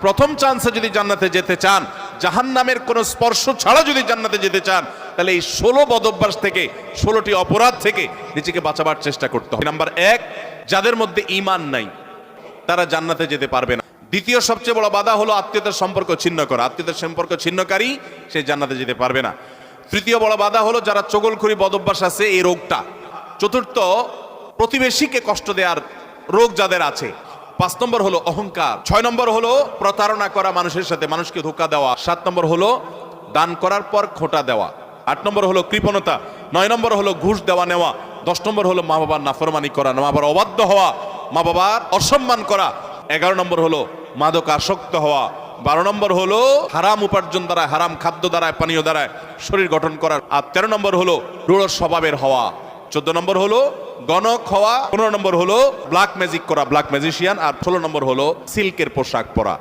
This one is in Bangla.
প্রথম চান্সে যদি জান্নাতে যেতে চান, জাহান্নামের কোনো স্পর্শ ছাড়া যদি জান্নাতে যেতে চান, তাহলে এই 16 বদঅভ্যাস থেকে, 16টি অপরাধ থেকে নিজেকে বাঁচাবার চেষ্টা করতে হবে। নাম্বার 1, যাদের মধ্যে ঈমান নাই তারা জান্নাতে যেতে পারবে না। দ্বিতীয় সবচেয়ে বড় বাধা হলো আত্মীয়তার সম্পর্ক ছিন্ন করা। আত্মীয়তার সম্পর্ক ছিন্নকারী সে জান্নাতে যেতে পারবে না। তৃতীয় বড় বাধা হলো যারা চগলখড়ি বদঅভ্যাস আছে, এই রোগটা। চতুর্থ, প্রতিবেশীকে কষ্ট দেওয়ার রোগ যাদের আছে। 5 নম্বর হলো অহংকার। 6 নম্বর হলো প্রতারণা করা, মানুষের সাথে মানুষকে ধোঁকা দেওয়া। 7 নম্বর হলো দান করার পর খোঁটা দেওয়া। 8 নম্বর হলো কৃপণতা। 9 নম্বর হলো ঘুষ দেওয়া নেওয়া। 10 নম্বর হলো মা বাবার নাফরমানি করা, মা বাবার অবাধ্য হওয়া, মা বাবার অসম্মান করা। 11 নম্বর হলো মাদক আসক্ত হওয়া। 12 নম্বর হলো হারাম উপার্জন দ্বারা, হারাম খাদ্য দ্বারা, পানীয় দ্বারা শরীর গঠন করা। আর 13 নম্বর হলো রূঢ় স্বভাবের হওয়া। 14 নম্বর হলো গণক হওয়া। 15 নম্বর হলো ব্ল্যাক ম্যাজিক করা, ব্ল্যাক ম্যাজিশিয়ান। আর 16 নম্বর হলো সিল্কের পোশাক পরা।